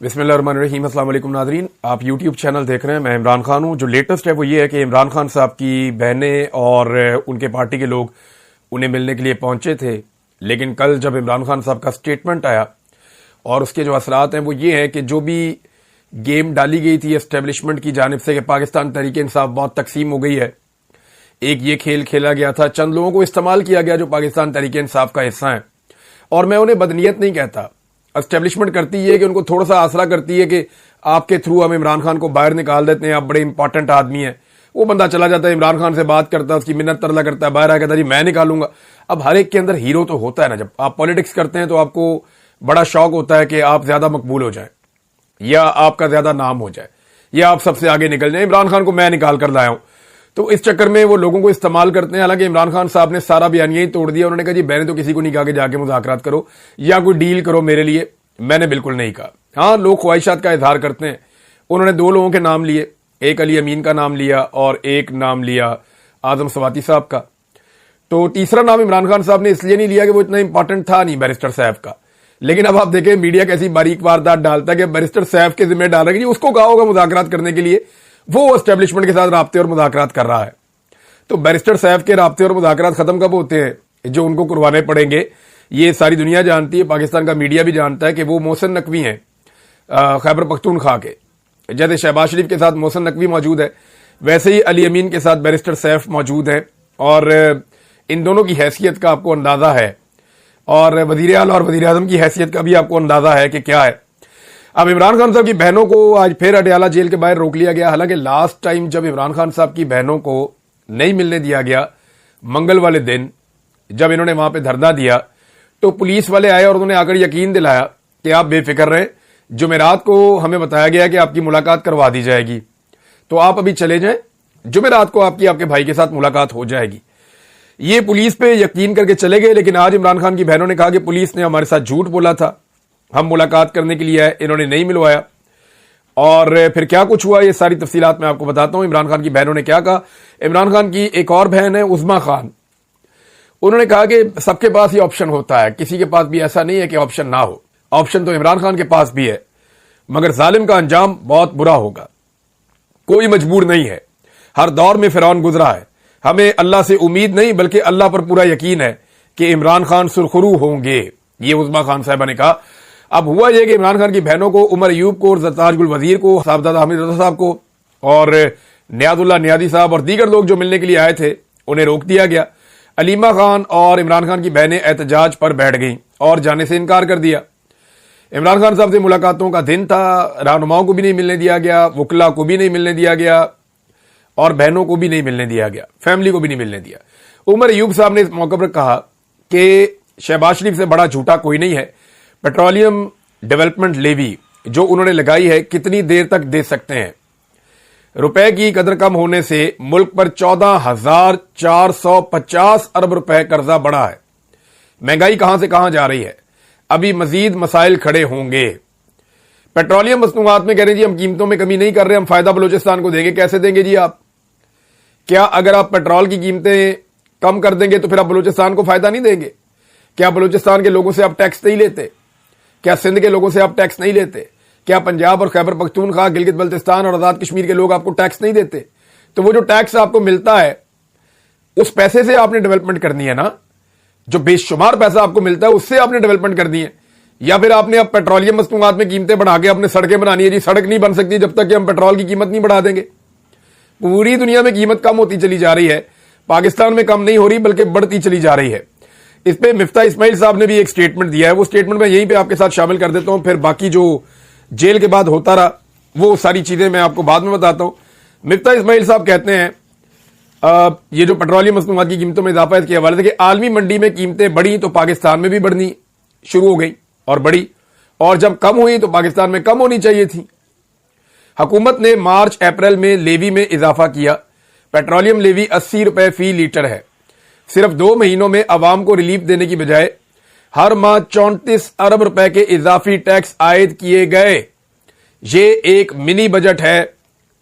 बिस्मिल्लाहिर्रहमानिर्रहीम। अस्सलाम वालेकुम नाज़रीन, आप यूट्यूब चैनल देख रहे हैं। मैं इमरान खान हूं। जो लेटेस्ट है वो ये है कि इमरान खान साहब की बहनें और उनके पार्टी के लोग उन्हें मिलने के लिए पहुंचे थे, लेकिन कल जब इमरान खान साहब का स्टेटमेंट आया और उसके जो असरात हैं वो ये है कि जो भी गेम डाली गई थी एस्टेब्लिशमेंट की जानिब से कि पाकिस्तान तहरीक इंसाफ बहुत तकसीम हो गई है, एक ये खेल खेला गया था, चंद लोगों को इस्तेमाल किया गया जो पाकिस्तान तहरीक इंसाफ का हिस्सा है। और मैं उन्हें बदनीयत नहीं कहता, एस्टेब्लिशमेंट करती है कि उनको थोड़ा सा आसरा करती है कि आपके थ्रू हम इमरान खान को बाहर निकाल देते हैं, आप बड़े इंपॉर्टेंट आदमी हैं। वो बंदा चला जाता है, इमरान खान से बात करता है, उसकी मिन्नत तरला करता है, बाहर आ कहता है जी मैं निकालूंगा। अब हर एक के अंदर हीरो तो होता है ना। जब आप पॉलिटिक्स करते हैं तो आपको बड़ा शौक होता है कि आप ज्यादा मकबूल हो जाए या आपका ज्यादा नाम हो जाए या आप सबसे आगे निकल जाए। इमरान खान को मैं निकाल कर लाया हूं, तो इस चक्कर में वो लोगों को इस्तेमाल करते हैं। हालांकि इमरान खान साहब ने सारा बयानिया ही तोड़ दिया। उन्होंने कहा जी मैंने तो किसी को नहीं कहा कि जाके मुज़ाकरात करो या कोई डील करो मेरे लिए, मैंने बिल्कुल नहीं कहा। हाँ, लोग ख्वाहिशात का इजहार करते हैं। उन्होंने दो लोगों के नाम लिए, एक अली अमीन का नाम लिया और एक नाम लिया आजम सवाती साहब का। तो तीसरा नाम इमरान खान साहब ने इसलिए नहीं लिया कि वो इतना इंपॉर्टेंट था नहीं, बैरिस्टर सैफ का। लेकिन अब आप देखें मीडिया कैसी बारीक वारदात डालता है कि बैरिस्टर सैफ के जिम्मे डाल रहा है कि उसको कहा होगा मुज़ाकरात करने के लिए, वो एस्टेब्लिशमेंट के साथ राब्ते और मुज़ाकरात कर रहा है। तो बैरिस्टर सैफ के राब्ते और मुज़ाकरात खत्म कब होते हैं? जो उनको करवाने पड़ेंगे। ये सारी दुनिया जानती है, पाकिस्तान का मीडिया भी जानता है कि वो मोहसिन नकवी हैं खैबर पख्तूनख्वा के। जैसे शहबाज शरीफ के साथ मोहसिन नकवी मौजूद है, वैसे ही अली अमीन के साथ बैरिस्टर सैफ मौजूद हैं। और इन दोनों की हैसियत का आपको अंदाजा है और वजीर आला और वजीर आजम की हैसियत का भी आपको अंदाजा है कि क्या है। अब इमरान खान साहब की बहनों को आज फिर अडयाला जेल के बाहर रोक लिया गया। हालांकि लास्ट टाइम जब इमरान खान साहब की बहनों को नहीं मिलने दिया गया, मंगल वाले दिन जब इन्होंने वहां पे धरना दिया, तो पुलिस वाले आए और उन्होंने आकर यकीन दिलाया कि आप बेफिक्र रहें, जुमेरात को हमें बताया गया कि आपकी मुलाकात करवा दी जाएगी, तो आप अभी चले जाएं, जुमेरात को आपके भाई के साथ मुलाकात हो जाएगी। ये पुलिस पे यकीन करके चले गए। लेकिन आज इमरान खान की बहनों ने कहा कि पुलिस ने हमारे साथ झूठ बोला था, हम मुलाकात करने के लिए आए, इन्होंने नहीं मिलवाया। और फिर क्या कुछ हुआ ये सारी तफसीलात मैं आपको बताता हूं। इमरान खान की बहनों ने क्या कहा। इमरान खान की एक और बहन है उस्मा खान, उन्होंने कहा कि सबके पास ये ऑप्शन होता है, किसी के पास भी ऐसा नहीं है कि ऑप्शन ना हो। ऑप्शन तो इमरान खान के पास भी है, मगर जालिम का अंजाम बहुत बुरा होगा। कोई मजबूर नहीं है, हर दौर में फिरौन गुजरा है। हमें अल्लाह से उम्मीद नहीं बल्कि अल्लाह पर पूरा यकीन है कि इमरान खान सुरखरू होंगे, ये उस्मा खान साहबा ने कहा। अब हुआ यह कि इमरान खान की बहनों को, उमर अयूब को और ज़रताज गुल वजीर को, साहबजादा हामिद रजा साहब को और नियाजुल्लाह नियाजी साहब और दीगर लोग जो मिलने के लिए आए थे, उन्हें रोक दिया गया। अलीमा खान और इमरान खान की बहनें एहतजाज पर बैठ गईं और जाने से इनकार कर दिया। इमरान खान साहब से मुलाकातों का दिन था, रहनुमाओं को भी नहीं मिलने दिया गया, वकला को भी नहीं मिलने दिया गया और बहनों को भी नहीं मिलने दिया गया, फैमिली को भी नहीं मिलने दिया। उमर अयूब साहब ने इस मौके पर कहा कि शहबाज शरीफ से बड़ा झूठा कोई नहीं है। पेट्रोलियम डेवलपमेंट लेवी जो उन्होंने लगाई है, कितनी देर तक दे सकते हैं? रुपए की कदर कम होने से मुल्क पर 14,450 अरब रुपए कर्जा बढ़ा है। महंगाई कहां से कहां जा रही है, अभी मजीद मसाइल खड़े होंगे। पेट्रोलियम मसनूआत में कह रहे हैं जी हम कीमतों में कमी नहीं कर रहे, हम फायदा बलूचिस्तान को देंगे। कैसे देंगे जी आप? क्या अगर आप पेट्रोल की कीमतें कम कर देंगे तो फिर आप बलूचिस्तान को फायदा नहीं देंगे? क्या बलूचिस्तान के लोगों से आप टैक्स नहीं लेते? क्या सिंध के लोगों से आप टैक्स नहीं लेते? क्या पंजाब और खैबर पख्तूनख्वा, गिलगित बल्तिस्तान और आजाद कश्मीर के लोग आपको टैक्स नहीं देते? तो वो जो टैक्स आपको मिलता है उस पैसे से आपने डेवलपमेंट करनी है ना। जो बेशुमार पैसा आपको मिलता है उससे आपने डेवलपमेंट करनी है। या फिर आपने अब पेट्रोलियम मसनूआत में कीमतें बढ़ा के अपने सड़कें बनानी है जी। सड़क नहीं बन सकती जब तक कि हम पेट्रोल की कीमत नहीं बढ़ा देंगे। पूरी दुनिया में कीमत कम होती चली जा रही है, पाकिस्तान में कम नहीं हो रही बल्कि बढ़ती चली जा रही है। इस पे मिफ्ता इस्माइल साहब ने भी एक स्टेटमेंट दिया है, वो स्टेटमेंट मैं यहीं पे आपके साथ शामिल कर देता हूं। फिर बाकी जो जेल के बाद होता रहा वो सारी चीजें मैं आपको बाद में बताता हूं। मिफ्ता इस्माइल साहब कहते हैं ये जो पेट्रोलियम मसनूआत की कीमतों में इजाफा के हवाले से कि आलमी मंडी में कीमतें बढ़ी तो पाकिस्तान में भी बढ़नी शुरू हो गई और बढ़ी, और जब कम हुई तो पाकिस्तान में कम होनी चाहिए थी। हुकूमत ने मार्च अप्रैल में लेवी में इजाफा किया। पेट्रोलियम लेवी 80 रुपए फी लीटर है। सिर्फ 2 महीनों में अवाम को रिलीफ देने की बजाय हर माह 34 अरब रुपए के इजाफी टैक्स आयद किए गए। ये एक मिनी बजट है,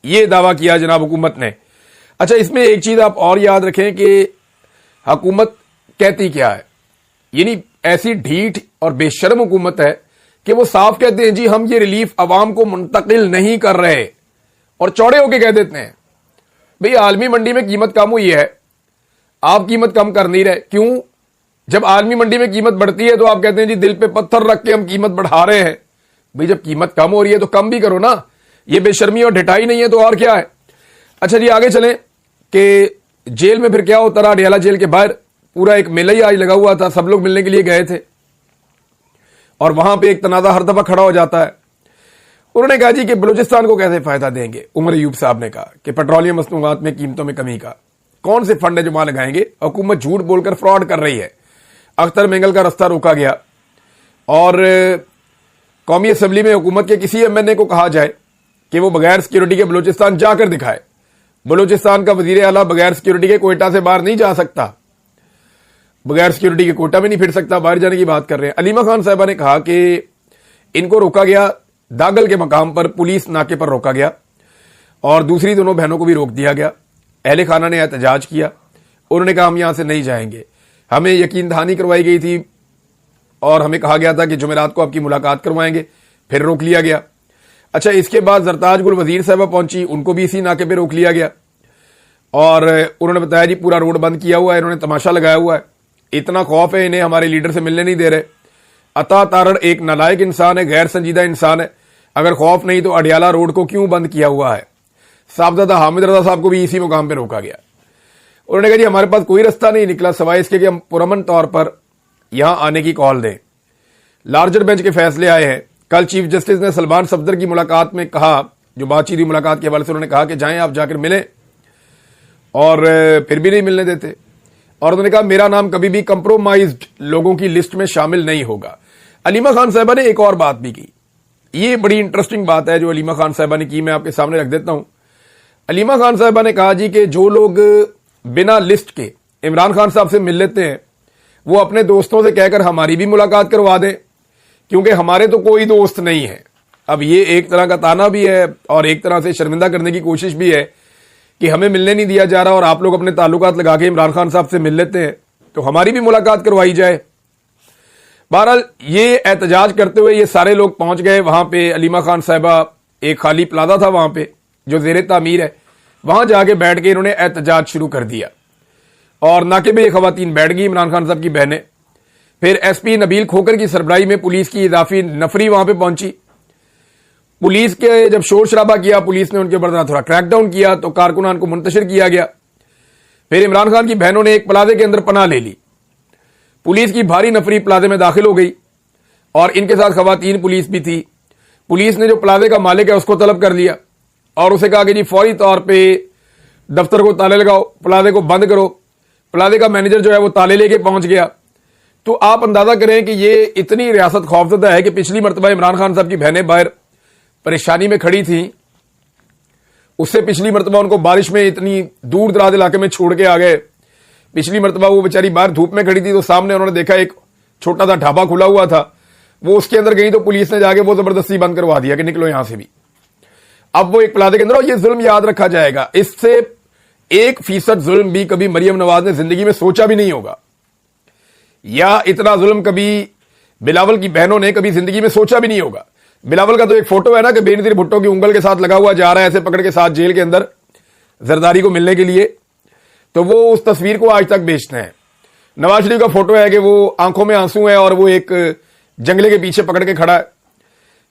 ये दावा किया जनाब हुकूमत ने। अच्छा, इसमें एक चीज आप और याद रखें कि हुकूमत कहती क्या है। यानी ऐसी ढीठ और बेशर्म हुकूमत है کہ وہ صاف کہتے ہیں جی ہم یہ ریلیف عوام کو منتقل نہیں کر رہے, اور چوڑے ہو کے کہہ دیتے ہیں بھئی عالمی منڈی میں قیمت کم ہوئی ہے, آپ قیمت کم کر نہیں رہے. کیوں؟ جب عالمی منڈی میں قیمت بڑھتی ہے تو آپ کہتے ہیں جی دل پہ پتھر رکھ کے ہم قیمت بڑھا رہے ہیں. بھئی جب قیمت کم ہو رہی ہے تو کم بھی کرو نا, یہ بے شرمی اور ڈھٹائی نہیں ہے تو اور کیا ہے. اچھا جی آگے چلیں کہ جیل میں پھر کیا ہوتا رہا. اڈیالہ جیل کے باہر پورا ایک میلہ ہی آج لگا ہوا تھا, سب لوگ ملنے کے لیے گئے تھے, اور وہاں پہ ایک تنازع ہر دفعہ کھڑا ہو جاتا ہے. انہوں نے کہا جی کہ بلوچستان کو کیسے فائدہ دیں گے. عمر ایوب صاحب نے کہا کہ پیٹرولیم مصنوعات میں قیمتوں میں کمی کا کون سے فنڈ ہے جو وہاں لگائیں گے. حکومت جھوٹ بول کر فراڈ کر رہی ہے. اختر مینگل کا راستہ روکا گیا, اور قومی اسمبلی میں حکومت کے کسی ایم این اے کو کہا جائے کہ وہ بغیر سیکیورٹی کے بلوچستان جا کر دکھائے. بلوچستان کا وزیر اعلیٰ بغیر سیکیورٹی کے کوئٹہ سے باہر نہیں جا سکتا, بغیر سیکیورٹی کے کوئٹہ میں نہیں پھر سکتا, باہر جانے کی بات کر رہے ہیں. علیمہ خان صاحبہ نے کہا کہ ان کو روکا گیا داگل کے مقام پر, پولیس ناکے پر روکا گیا, اور دوسری دونوں بہنوں کو بھی روک دیا گیا. اہل خانہ نے احتجاج کیا, انہوں نے کہا ہم یہاں سے نہیں جائیں گے. ہمیں یقین دہانی کروائی گئی تھی اور ہمیں کہا گیا تھا کہ جمعرات کو آپ کی ملاقات کروائیں گے, پھر روک لیا گیا. اچھا اس کے بعد زرتاج گل وزیر صاحبہ پہنچی, ان کو بھی اسی ناکے پہ روک لیا گیا, اور انہوں نے بتایا جی پورا روڈ بند کیا ہوا ہے, انہوں نے تماشا لگایا ہوا ہے, اتنا خوف ہے انہیں ہمارے لیڈر سے ملنے نہیں دے رہے. عطا تارڑ ایک نالائق انسان ہے, غیر سنجیدہ انسان ہے, اگر خوف نہیں تو اڈیالہ روڈ کو کیوں بند کیا ہوا ہے. صاحبزادہ حامد رضا صاحب کو بھی اسی مقام پہ روکا گیا. انہوں نے کہا جی ہمارے پاس کوئی رستہ نہیں نکلا سوائے اس کے کہ ہم پرامن طور پر یہاں آنے کی کال دیں. لارجر بینچ کے فیصلے آئے ہیں. کل چیف جسٹس نے سلمان صفدر کی ملاقات میں کہا, جو بات چیت ہوئی ملاقات کے حوالے سے, انہوں نے کہا کہ جائیں آپ جا کر ملیں, اور پھر بھی نہیں ملنے دیتے. اور انہوں نے کہا میرا نام کبھی بھی کمپرومائزڈ لوگوں کی لسٹ میں شامل نہیں ہوگا. علیمہ خان صاحبہ نے ایک اور بات بھی کی, یہ بڑی انٹرسٹنگ بات ہے جو علیمہ خان صاحبہ نے کی, میں آپ کے سامنے رکھ دیتا ہوں. علیمہ خان صاحبہ نے کہا جی کہ جو لوگ بنا لسٹ کے عمران خان صاحب سے مل لیتے ہیں وہ اپنے دوستوں سے کہہ کر ہماری بھی ملاقات کروا دیں, کیونکہ ہمارے تو کوئی دوست نہیں ہے. اب یہ ایک طرح کا تانا بھی ہے اور ایک طرح سے شرمندہ کرنے کی کوشش بھی ہے کہ ہمیں ملنے نہیں دیا جا رہا, اور آپ لوگ اپنے تعلقات لگا کے عمران خان صاحب سے مل لیتے ہیں تو ہماری بھی ملاقات کروائی جائے. بہرحال یہ احتجاج کرتے ہوئے یہ سارے لوگ پہنچ گئے وہاں پہ. علیمہ خان صاحبہ ایک خالی پلازا تھا وہاں پہ جو زیر تعمیر ہے, وہاں جا کے بیٹھ کے انہوں نے احتجاج شروع کر دیا, اور ناکے پہ یہ خواتین بیٹھ گئی, عمران خان صاحب کی بہنیں. پھر ایس پی نبیل کھوکر کی سربراہی میں پولیس کی اضافی نفری وہاں پہ پہنچی. پولیس کے جب شور شرابہ کیا, پولیس نے ان کے اوپر تھوڑا کریک ڈاؤن کیا تو کارکنان کو منتشر کیا گیا. پھر عمران خان کی بہنوں نے ایک پلازے کے اندر پناہ لے لی. پولیس کی بھاری نفری پلازے میں داخل ہو گئی, اور ان کے ساتھ خواتین پولیس بھی تھی. پولیس نے جو پلازے کا مالک ہے اس کو طلب کر لیا اور اسے کہا کہ جی فوری طور پہ دفتر کو تالے لگاؤ, پلازے کو بند کرو. پلازے کا مینیجر جو ہے وہ تالے لے کے پہنچ گیا. تو آپ اندازہ کریں کہ یہ اتنی ریاست خوفزدہ ہے کہ پچھلی مرتبہ عمران خان صاحب کی بہنیں باہر پریشانی میں کھڑی تھیں, اس سے پچھلی مرتبہ ان کو بارش میں اتنی دور دراز علاقے میں چھوڑ کے آ گئے. پچھلی مرتبہ وہ بیچاری باہر دھوپ میں کھڑی تھی تو سامنے انہوں نے دیکھا ایک چھوٹا سا ڈھابا کھلا ہوا تھا, وہ اس کے اندر گئی تو پولیس نے جا کے وہ زبردستی بند کروا دیا کہ نکلو یہاں سے بھی. اب وہ ایک پلازے کے اندر, اور یہ ظلم یاد رکھا جائے گا, اس سے 1% ظلم بھی کبھی مریم نواز نے زندگی میں سوچا بھی نہیں ہوگا, یا اتنا ظلم کبھی بلاول کی بہنوں نے کبھی زندگی میں سوچا بھی نہیں ہوگا. بلاول کا تو ایک فوٹو ہے نا کہ بینظیر بھٹو کی انگل کے ساتھ لگا ہوا جا رہا ہے ایسے پکڑ کے ساتھ جیل کے اندر زرداری کو ملنے کے لیے, تو وہ اس تصویر کو آج تک بیچتے ہیں. نواز شریف کا فوٹو ہے کہ وہ آنکھوں میں آنسو ہے اور وہ ایک جنگلے کے پیچھے پکڑ کے کھڑا ہے.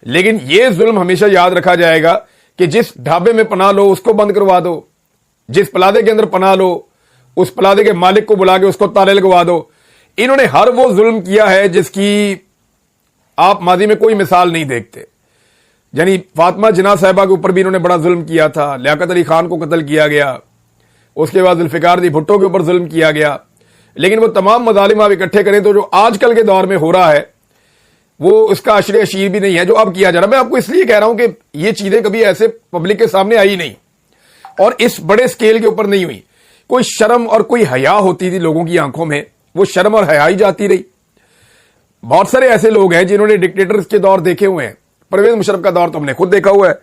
لیکن یہ ظلم ہمیشہ یاد رکھا جائے گا کہ جس ڈھابے میں پناہ لو اس کو بند کروا دو, جس پلازے کے اندر پناہ لو اس پلازے کے مالک کو بلا کے اس کو تالے لگوا دو. انہوں نے ہر وہ ظلم کیا ہے جس کی آپ ماضی میں کوئی مثال نہیں دیکھتے. یعنی فاطمہ جناح صاحبہ کے اوپر بھی انہوں نے بڑا ظلم کیا تھا, لیاقت علی خان کو قتل کیا گیا, اس کے بعد ذوالفقار علی بھٹو کے اوپر ظلم کیا گیا. لیکن وہ تمام مظالم آپ اکٹھے کریں تو جو آج کل کے دور میں ہو رہا ہے وہ اس کا عشر اشیر بھی نہیں ہے جو اب کیا جا رہا ہے. میں آپ کو اس لیے کہہ رہا ہوں کہ یہ چیزیں کبھی ایسے پبلک کے سامنے آئی نہیں اور اس بڑے سکیل کے اوپر نہیں ہوئی. کوئی شرم اور کوئی حیا ہوتی تھی لوگوں کی آنکھوں میں, وہ شرم اور حیا ہی جاتی رہی. بہت سارے ایسے لوگ ہیں جنہوں نے ڈکٹیٹرز کے دور دیکھے ہوئے ہیں, پرویز مشرف کا دور تو ہم نے خود دیکھا ہوا ہے.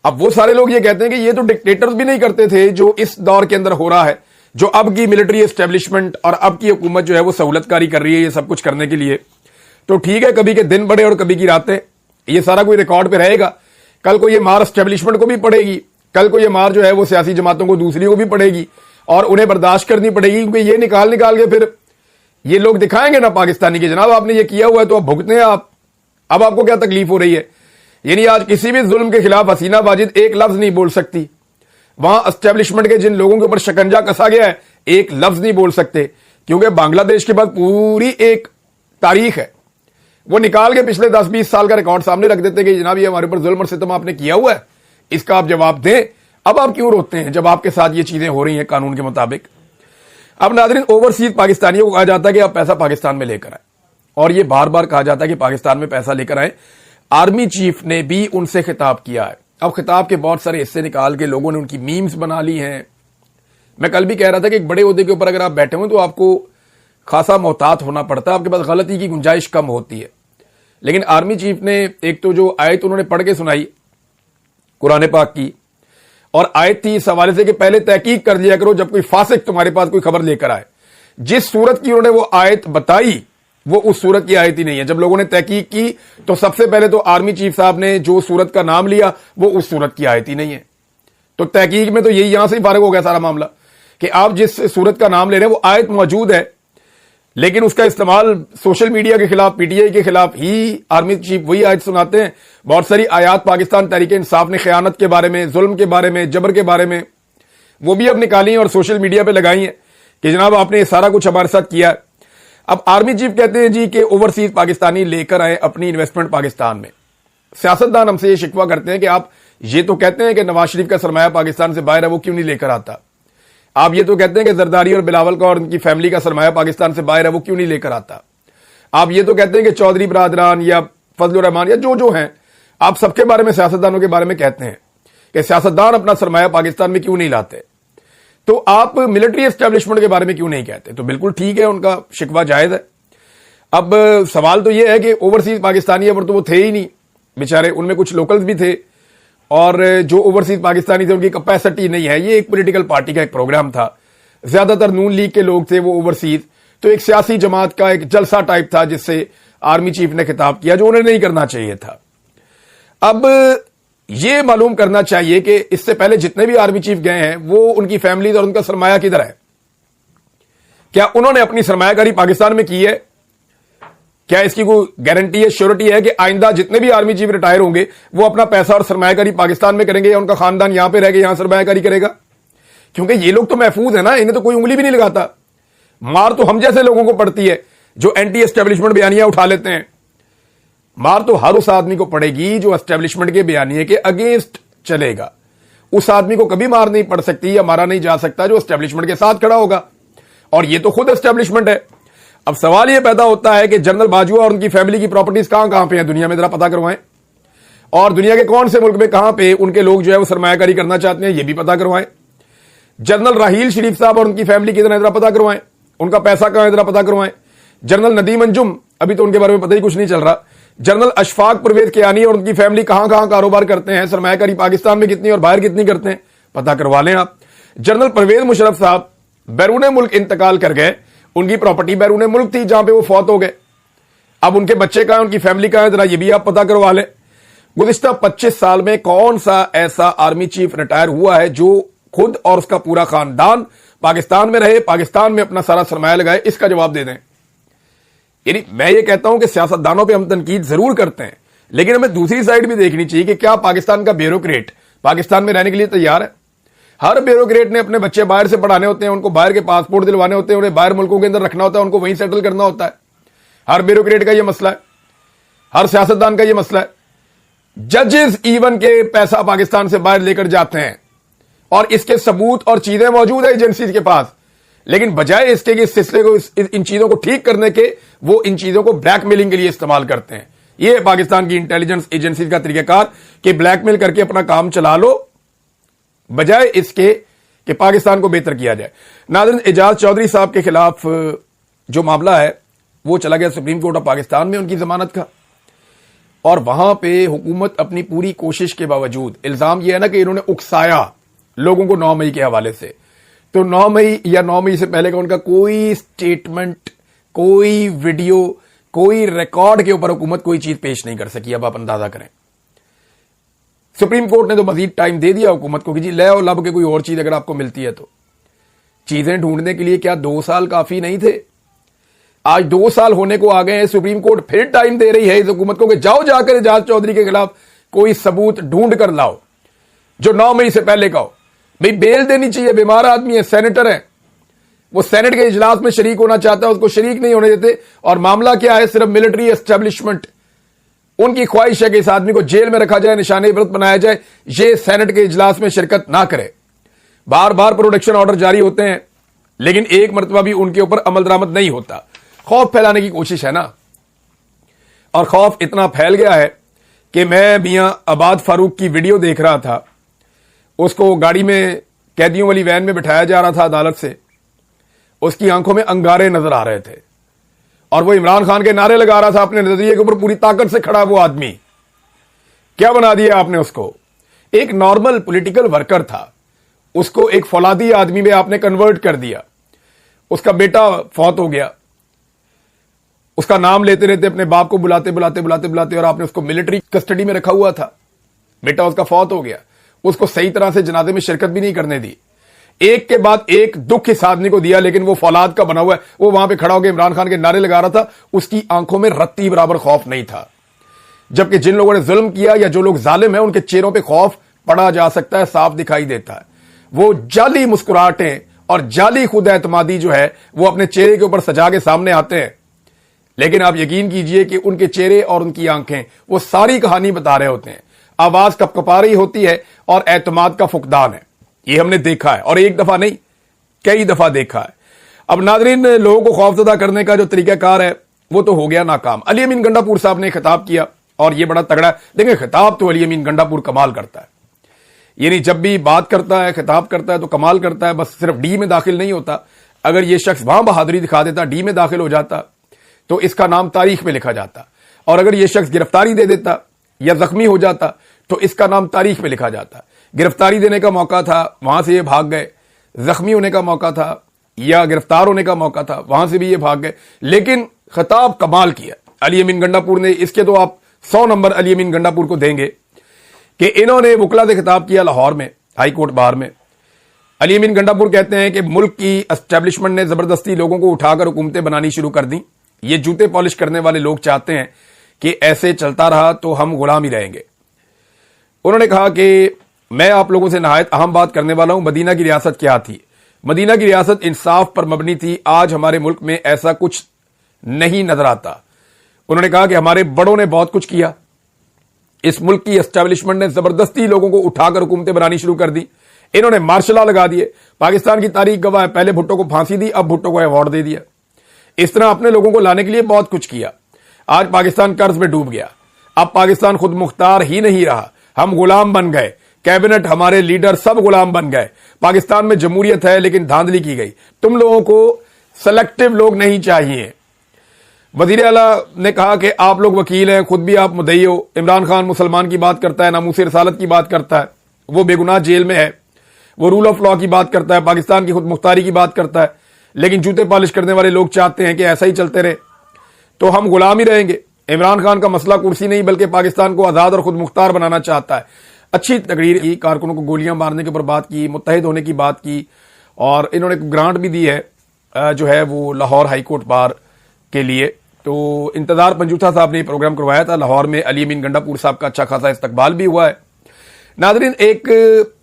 اب وہ سارے لوگ یہ کہتے ہیں کہ یہ تو ڈکٹیٹرز بھی نہیں کرتے تھے جو اس دور کے اندر ہو رہا ہے, جو اب کی ملٹری اسٹیبلشمنٹ اور اب کی حکومت جو ہے وہ سہولت کاری کر رہی ہے یہ سب کچھ کرنے کے لیے. तो ठीक है, कभी के दिन बढ़े और कभी की रातें, ये सारा कोई रिकॉर्ड पे रहेगा। कल को ये मार एस्टेब्लिशमेंट को भी पड़ेगी, कल को ये मार जो है वो सियासी जमातों को दूसरी को भी पड़ेगी और उन्हें बर्दाश्त करनी पड़ेगी, क्योंकि ये निकाल के फिर ये लोग दिखाएंगे ना पाकिस्तानी के जनाब आपने ये किया हुआ है तो अब भुगतें आप। अब आपको क्या तकलीफ हो रही है? यानी आज किसी भी जुल्म के खिलाफ हसीना वाजिद एक लफ्ज नहीं बोल सकती। वहां एस्टेब्लिशमेंट के जिन लोगों के ऊपर शिकंजा कसा गया है एक लफ्ज नहीं बोल सकते, क्योंकि बांग्लादेश के बाद पूरी एक तारीख है। वो निकाल के पिछले 10-20 साल का रिकॉर्ड सामने रख देते कि जनाब ये हमारे ऊपर जुल्म और सितम आपने किया हुआ है, इसका आप जवाब दें। अब आप क्यों रोते हैं जब आपके साथ ये चीजें हो रही हैं कानून के मुताबिक? अब नाज़रीन, ओवरसीज पाकिस्तानियों को कहा जाता है कि आप पैसा पाकिस्तान में लेकर आए, और ये बार बार कहा जाता है कि पाकिस्तान में पैसा लेकर आए। आर्मी चीफ ने भी उनसे खिताब किया है। अब खिताब के बहुत सारे हिस्से निकाल के लोगों ने उनकी मीम्स बना ली हैं। मैं कल भी कह रहा था कि एक बड़े ओहदे के ऊपर अगर आप बैठे हो तो आपको खासा मोहतात होना पड़ता है, आपके पास गलती की गुंजाइश कम होती है। लेकिन आर्मी चीफ ने एक तो जो आयत उन्होंने पढ़ के सुनाई कुरान पाक की, और आयत थी इस हवाले से कि पहले तहकीक कर लिया करो जब कोई फासिक तुम्हारे पास कोई खबर लेकर आए। जिस सूरत की उन्होंने वो आयत बताई वो उस सूरत की आयत ही नहीं है। जब लोगों ने तहकीक की तो सबसे पहले तो आर्मी चीफ साहब ने जो सूरत का नाम लिया वो उस सूरत की आयत ही नहीं है। तो तहकीक में तो यही यहां से ही फारिग हो गया सारा मामला कि आप जिस सूरत का नाम ले रहे हैं वो आयत मौजूद है, लेकिन उसका इस्तेमाल सोशल मीडिया के खिलाफ, पीटीआई के खिलाफ ही आर्मी चीफ वही आयत सुनाते हैं। बहुत सारी आयात पाकिस्तान तहरीक इंसाफ ने खयानत के बारे में, जुल्म के बारे में, जबर के बारे में, वो भी अब निकाली हैं और सोशल मीडिया पे लगाई हैं कि जनाब आपने ये सारा कुछ हमारे साथ किया है। अब आर्मी चीफ कहते हैं जी कि ओवरसीज पाकिस्तानी लेकर आए अपनी इन्वेस्टमेंट पाकिस्तान में। सियासतदान हमसे ये शिकवा करते हैं कि आप ये तो कहते हैं कि नवाज शरीफ का सरमाया पाकिस्तान से बाहर है, वो क्यों नहीं लेकर आता? आप ये तो कहते हैं कि जरदारी और बिलावल का और उनकी फैमिली का सरमाया पाकिस्तान से बाहर है, वो क्यों नहीं लेकर आता? आप ये तो कहते हैं कि चौधरी बरादरान या फजलुर रहमान या जो हैं, आप सबके बारे में, सियासतदानों के बारे में कहते हैं कि सियासतदान अपना सरमाया पाकिस्तान में क्यों नहीं लाते, तो आप मिलिट्री एस्टेब्लिशमेंट के बारे में क्यों नहीं कहते? तो बिल्कुल ठीक है, उनका शिकवा जायज है। अब सवाल तो यह है कि ओवरसीज पाकिस्तानी पर तो वो थे ही नहीं बेचारे, उनमें कुछ लोकल्स भी थे और जो ओवरसीज पाकिस्तानी थे उनकी कैपेसिटी नहीं है। ये एक पॉलिटिकल पार्टी का एक प्रोग्राम था, ज्यादातर नून लीग के लोग थे वो ओवरसीज, तो एक सियासी जमात का एक जलसा टाइप था जिससे आर्मी चीफ ने खिताब किया, जो उन्हें नहीं करना चाहिए था। अब ये मालूम करना चाहिए कि इससे पहले जितने भी आर्मी चीफ गए हैं वो उनकी फैमिलीज और उनका सरमाया किधर है? क्या उन्होंने अपनी सरमायाकारी पाकिस्तान में की है? क्या इसकी कोई गारंटी है, श्योरिटी है कि आइंदा जितने भी आर्मी चीफ रिटायर होंगे वो अपना पैसा और सरमायाकारी पाकिस्तान में करेंगे या उनका खानदान यहां पर रह के यहां सरमायाकारी करेगा? क्योंकि ये लोग तो महफूज है ना, इन्हें तो कोई उंगली भी नहीं लगाता। मार तो हम जैसे लोगों को पड़ती है जो एंटी एस्टेब्लिशमेंट बयानियां उठा लेते हैं। मार तो हर उस आदमी को पड़ेगी जो एस्टेब्लिशमेंट के बयानिए के अगेंस्ट चलेगा। उस आदमी को कभी मार नहीं पड़ सकती या मारा नहीं जा सकता जो एस्टेब्लिशमेंट के साथ खड़ा होगा, और ये तो खुद एस्टेब्लिशमेंट है। अब सवाल यह पैदा होता है कि जनरल बाजवा और उनकी फैमिली की प्रॉपर्टीज कहां कहां पे हैं दुनिया में, जरा पता करवाएं, और दुनिया के कौन से मुल्क में कहां पे उनके लोग जो है वो सरमायाकारी करना चाहते हैं ये भी पता करवाएं। जनरल राहील शरीफ साहब और उनकी फैमिली किधर, जरा पता करवाएं, उनका पैसा कहां है जरा पता करवाएं। जनरल नदीम अंजुम, अभी तो उनके बारे में पता ही कुछ नहीं चल रहा। जनरल अशफाक परवेज कियानी और उनकी फैमिली कहां कहां कारोबार करते हैं, सरमायाकारी पाकिस्तान में कितनी और बाहर कितनी करते हैं, पता करवा लें आप। जनरल परवेज मुशर्रफ साहब बैरून मुल्क इंतकाल कर गए, उनकी प्रॉपर्टी बैरून मुल्क थी जहां पे वो फौत हो गए, अब उनके बच्चे कहां, उनकी फैमिली कहां है, जरा ये भी आप पता करवा लें। गुज़िश्ता 25 साल में कौन सा ऐसा आर्मी चीफ रिटायर हुआ है जो खुद और उसका पूरा खानदान पाकिस्तान में रहे, पाकिस्तान में अपना सारा सरमाया लगाए? इसका जवाब दे दें। यानी मैं ये कहता हूं कि सियासतदानों पे हम तनकीद जरूर करते हैं, लेकिन हमें दूसरी साइड भी देखनी चाहिए कि क्या पाकिस्तान का ब्यूरोक्रेट पाकिस्तान में रहने के लिए तैयार है? हर ब्यूरोक्रेट ने अपने बच्चे बाहर से पढ़ाने होते हैं, उनको बाहर के पासपोर्ट दिलवाने होते हैं, उन्हें बाहर मुल्कों के अंदर रखना होता है, उनको वहीं सेटल करना होता है। हर ब्यूरोक्रेट का यह मसला है, हर सियासतदान का यह मसला है। जजेस इवन के पैसा पाकिस्तान से बाहर लेकर जाते हैं और इसके सबूत और चीजें मौजूद है एजेंसीज के पास, लेकिन बजाय इसके कि इस सिलसिले को, इन चीजों को ठीक करने के, वो इन चीजों को ब्लैकमेलिंग के लिए इस्तेमाल करते हैं। ये पाकिस्तान की इंटेलिजेंस एजेंसी का तरीकाकार कि ब्लैकमेल करके अपना काम चला लो, बजाय इसके कि पाकिस्तान को बेहतर किया जाए। नाज़रीन, एजाज चौधरी साहब के खिलाफ जो मामला है वो चला गया सुप्रीम कोर्ट ऑफ पाकिस्तान में उनकी जमानत का, और वहां पे हुकूमत अपनी पूरी कोशिश के बावजूद, इल्जाम यह है ना कि इन्होंने उकसाया लोगों को 9 मई के हवाले से, तो 9 मई या 9 मई से पहले का उनका कोई स्टेटमेंट, कोई वीडियो, कोई रिकॉर्ड के ऊपर हुकूमत कोई चीज पेश नहीं कर सकी। अब आप अंदाजा करें, सुप्रीम कोर्ट ने तो मजीद टाइम दे दिया हुकूमत को कि जी ले और लब के कोई और चीज अगर आपको मिलती है तो। चीजें ढूंढने के लिए क्या 2 साल काफी नहीं थे? आज 2 साल होने को आ गए हैं, सुप्रीम कोर्ट फिर टाइम दे रही है इस हुकूमत को कि जाओ जाकर एजाज चौधरी के खिलाफ कोई सबूत ढूंढ कर लाओ जो 9 मई से पहले का हो। भाई बेल देनी चाहिए, बीमार आदमी है, सेनेटर है, वो सेनेट के इजलास में शरीक होना चाहता है, उसको शरीक नहीं होने देते। और मामला क्या है? सिर्फ मिलिट्री एस्टेब्लिशमेंट, उनकी ख्वाहिश है कि इस आदमी को जेल में रखा जाए, निशाने इबरत बनाया जाए, ये सेनेट के इजलास में शिरकत ना करे। बार बार प्रोटेक्शन ऑर्डर जारी होते हैं लेकिन एक मरतबा भी उनके ऊपर अमल दरामद नहीं होता। खौफ फैलाने की कोशिश है ना, और खौफ इतना फैल गया है कि मैं मियां आबाद फारूक की वीडियो देख रहा था, उसको गाड़ी में कैदियों वाली वैन में बिठाया जा रहा था अदालत से, उसकी आंखों में अंगारे नजर आ रहे थे और वो इमरान खान के नारे लगा रहा था अपने नजरिए के ऊपर पूरी ताकत से खड़ा। वो आदमी क्या बना दिया आपने उसको? एक नॉर्मल पॉलिटिकल वर्कर था, उसको एक फौलादी आदमी में आपने कन्वर्ट कर दिया। उसका बेटा फौत हो गया, उसका नाम लेते रहते अपने बाप को बुलाते बुलाते बुलाते बुलाते और आपने उसको मिलिट्री कस्टडी में रखा हुआ था। बेटा उसका फौत हो गया, उसको सही तरह से जनाजे में शिरकत भी नहीं करने दी। एक के बाद एक दुख इस आदमी को दिया, लेकिन वो फौलाद का बना हुआ है, वो वहां पे खड़ा होकर इमरान खान के नारे लगा रहा था। उसकी आंखों में रत्ती बराबर खौफ नहीं था। जबकि जिन लोगों ने जुल्म किया या जो लोग जालिम हैं उनके चेहरों पे खौफ पड़ा जा सकता है, साफ दिखाई देता है। वो जाली मुस्कुराहटें और जाली खुद एतमादी जो है वो अपने चेहरे के ऊपर सजा के सामने आते हैं, लेकिन आप यकीन कीजिए कि उनके चेहरे और उनकी आंखें वो सारी कहानी बता रहे होते हैं। आवाज कपकपा रही होती है और एतमाद का फुकदान है। ये हमने देखा है, और एक दफा नहीं कई दफा देखा है। अब नाजरीन, लोगों को खौफजदा करने का जो तरीकाकार है वो तो हो गया नाकाम। अली अमीन गंडापुर साहब ने खिताब किया और ये बड़ा तगड़ा है। देखिए, खिताब तो अली अमीन गंडापुर कमाल करता है, यानी जब भी बात करता है, खिताब करता है तो कमाल करता है। बस सिर्फ डी में दाखिल नहीं होता। अगर ये शख्स वहां बहादुरी दिखा देता, डी में दाखिल हो जाता, तो इसका नाम तारीख में लिखा जाता। और अगर यह शख्स गिरफ्तारी दे देता या जख्मी हो जाता तो इसका नाम तारीख में लिखा जाता। गिरफ्तारी देने का मौका था, वहां से ये भाग गए। जख्मी होने का मौका था या गिरफ्तार होने का मौका था, वहां से भी ये भाग गए। लेकिन खिताब कमाल किया अली अमीन गंडापुर ने। इसके तो आप 100 नंबर अली अमीन गंडापुर को देंगे कि इन्होंने वकला से खिताब किया लाहौर में, हाई कोर्ट बार में। अली अमीन गंडापुर कहते हैं कि मुल्क की एस्टेब्लिशमेंट ने जबरदस्ती लोगों को उठाकर हुकूमतें बनानी शुरू कर दी। ये जूते पॉलिश करने वाले लोग चाहते हैं कि ऐसे चलता रहा तो हम गुलाम ही रहेंगे। उन्होंने कहा कि मैं आप लोगों से नहायत अहम बात करने वाला हूं। मदीना की रियासत क्या थी? मदीना की रियासत इंसाफ पर मबनी थी। आज हमारे मुल्क में ऐसा कुछ नहीं नजर आता। उन्होंने कहा कि हमारे बड़ों ने बहुत कुछ किया। इस मुल्क की एस्टेब्लिशमेंट ने जबरदस्ती लोगों को उठाकर हुकूमतें बनानी शुरू कर दी। इन्होंने मार्शल लॉ लगा दिए। पाकिस्तान की तारीख गवाह है, पहले भुट्टो को फांसी दी, अब भुट्टो को अवार्ड दे दिया। इस तरह अपने लोगों को लाने के लिए बहुत कुछ किया। आज पाकिस्तान कर्ज में डूब गया। अब पाकिस्तान खुद मुख्तार ही नहीं रहा, हम गुलाम बन गए। कैबिनेट, हमारे लीडर सब गुलाम बन गए। पाकिस्तान में जमहूरियत है लेकिन धांधली की गई। तुम लोगों को सेलेक्टिव लोग नहीं चाहिए। वजीर आला ने कहा कि आप लोग वकील हैं, खुद भी आप मुद्दई हो। इमरान खान मुसलमान की बात करता है, नामूस रसालत की बात करता है, वो बेगुनाह जेल में है। वो रूल ऑफ लॉ की बात करता है, पाकिस्तान की खुद मुख्तारी की बात करता है। लेकिन जूते पॉलिश करने वाले लोग चाहते हैं कि ऐसा ही चलते रहे तो हम गुलाम ही रहेंगे। इमरान खान का मसला कुर्सी नहीं बल्कि पाकिस्तान को आजाद और खुद मुख्तार बनाना चाहता है। अच्छी तकरीर की, कारकुनों को गोलियां मारने के ऊपर बात की, मुत्तहिद होने की बात की, और इन्होंने ग्रांट भी दी है जो है वो लाहौर हाई कोर्ट बार के लिए। तो इंतजार पंजूथा साहब ने प्रोग्राम करवाया था लाहौर में। अली अमीन गंडापुर साहब का अच्छा खासा इस्तकबाल भी हुआ है। नाज़रीन, एक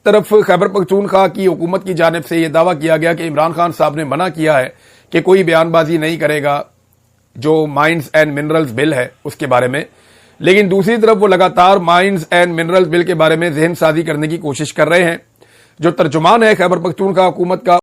तरफ खैबर पख्तूनख्वा की हुकूमत की जानिब से यह दावा किया गया कि इमरान खान साहब ने मना किया है कि कोई बयानबाजी नहीं करेगा जो माइंस एंड मिनरल्स बिल है उसके बारे में। लेकिन दूसरी तरफ वो लगातार माइंस एंड मिनरल्स बिल के बारे में जहन साजी करने की कोशिश कर रहे हैं। जो तर्जुमान है खैबर पख्तूनख्वा हुकूमत का